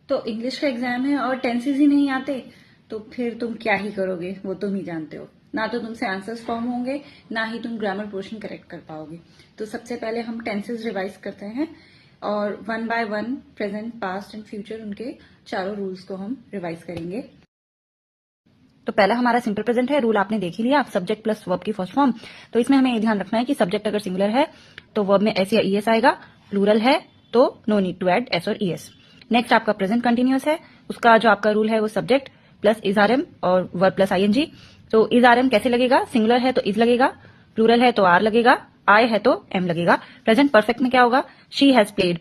तो इंग्लिश का एग्जाम है और टेंसेस ही नहीं आते तो फिर तुम क्या ही करोगे, वो तुम ही जानते हो। ना तो तुमसे आंसर्स फॉर्म होंगे, ना ही तुम ग्रामर पोर्शन करेक्ट कर पाओगे। तो सबसे पहले हम टेंसेस रिवाइज करते हैं और one by one present, past and future, उनके चारों रूल्स को हम रिवाइज करेंगे। तो पहला हमारा सिंपल प्रेजेंट है, रूल आपने देख ही लिया, सब्जेक्ट प्लस वर्ब की फर्स्ट फॉर्म। तो इसमें हमें ये ध्यान रखना है कि सब्जेक्ट अगर सिंगुलर है तो वर्ब में एस या ईएस आएगा, प्लूरल है तो no need to add S और ईएस। नेक्स्ट आपका प्रेजेंट कंटिन्यूअस है, उसका जो आपका रूल है वो subject plus is are am और वर्ब प्लस आईएनजी। तो इज आर एम कैसे लगेगा, सिंगुलर है तो इज लगेगा, प्लूरल है तो आर लगेगा, आई है तो एम लगेगा। प्रेजेंट परफेक्ट में क्या होगा, शी हैज प्लेड,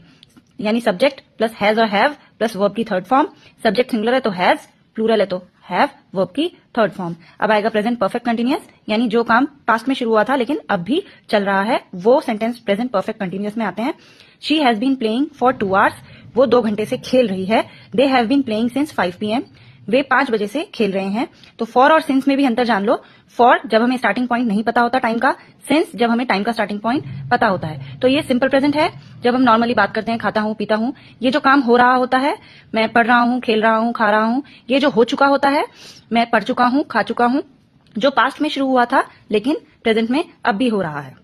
यानी सब्जेक्ट प्लस हैज और हैव प्लस वर्ब की थर्ड फॉर्म। सब्जेक्ट सिंगुलर है तो हैज, प्लूरल है तो हैव, वर्ब की थर्ड फॉर्म। अब आएगा प्रेजेंट परफेक्ट कंटिन्यूअस, यानी जो काम पास्ट में शुरू हुआ था लेकिन अब भी चल रहा है, वो सेंटेंस प्रेजेंट परफेक्ट कंटिन्यूअस में आते हैं। She has been playing for 2 hours, वो 2 घंटे से खेल रही है। They have been playing since 5 PM, वे 5 बजे से खेल रहे हैं। तो फॉर और सिंस में भी अंतर जान लो। फॉर जब हमें स्टार्टिंग पॉइंट नहीं पता होता टाइम का, सिंस जब हमें टाइम का स्टार्टिंग पॉइंट पता होता है। तो ये सिंपल प्रेजेंट है, जब हम नॉर्मली बात करते हैं खाता हूं पीता हूं, ये जो काम हो रहा होता है, मैं पढ़ रहा हूं, खेल रहा हूं, खा रहा हूं, ये जो हो चुका होता है, मैं पढ़ चुका हूं, खा चुका हूं, जो पास्ट में शुरू हुआ था लेकिन प्रेजेंट में अब भी हो रहा है।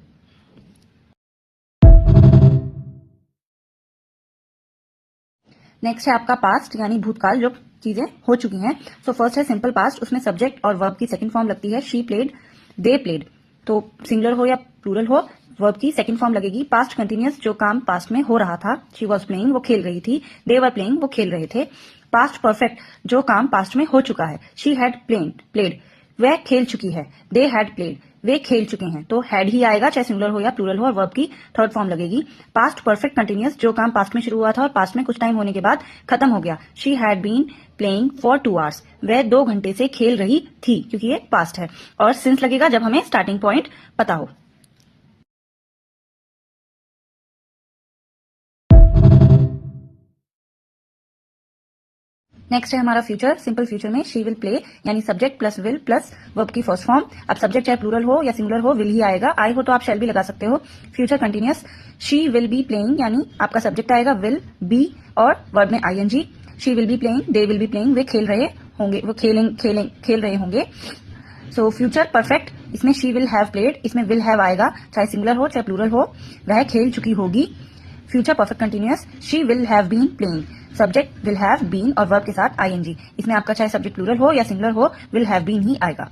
नेक्स्ट है आपका पास्ट, यानी भूतकाल, जो चीजें हो चुकी हैं। सो फर्स्ट है सिंपल पास्ट, उसमें सब्जेक्ट और वर्ब की सेकंड फॉर्म लगती है। शी प्लेड, दे प्लेड, तो सिंगुलर हो या प्लूरल हो, वर्ब की सेकंड फॉर्म लगेगी। पास्ट कंटिन्यूअस, जो काम पास्ट में हो रहा था, शी वॉज प्लेइंग, वो खेल रही थी। दे वर प्लेइंग, वो खेल रहे थे। पास्ट परफेक्ट, जो काम पास्ट में हो चुका है, शी हैड प्लेड, वह खेल चुकी है। दे हैड प्लेड, वे खेल चुके हैं। तो हैड ही आएगा, चाहे सिंगुलर हो या प्लूरल हो, और वर्ब की थर्ड फॉर्म लगेगी। पास्ट परफेक्ट कंटिन्यूअस, जो काम पास्ट में शुरू हुआ था और पास्ट में कुछ टाइम होने के बाद खत्म हो गया। She had been playing for 2 hours, वह 2 घंटे से खेल रही थी, क्योंकि ये पास्ट है। और सिंस लगेगा जब हमें स्टार्टिंग पॉइंट पता हो। नेक्स्ट है हमारा फ्यूचर। सिंपल फ्यूचर में शी विल प्ले, यानी subject plus will plus verb की फर्स्ट फॉर्म। अब सब्जेक्ट चाहे प्लूरल हो या सिंगुलर हो, विल ही आएगा। आई हो तो आप शैल भी लगा सकते हो। Future continuous, she will be playing, यानी आपका सब्जेक्ट आएगा विल, बी और वर्ब में ING. She will be playing, they will be playing, वे खेल रहे होंगे, वो खेल रहे होंगे। सो फ्यूचर परफेक्ट, इसमें शी विल हैव प्लेड, इसमें विल हैव आएगा, चाहे सिंगुलर हो चाहे प्लूरल हो, वह खेल चुकी होगी। Future perfect continuous, she will have been playing, subject will have been और वर्ब के साथ आईएनजी। इसमें आपका चाहे सब्जेक्ट प्लूरल हो या सिंगुलर हो, विल हैव बीन ही आएगा।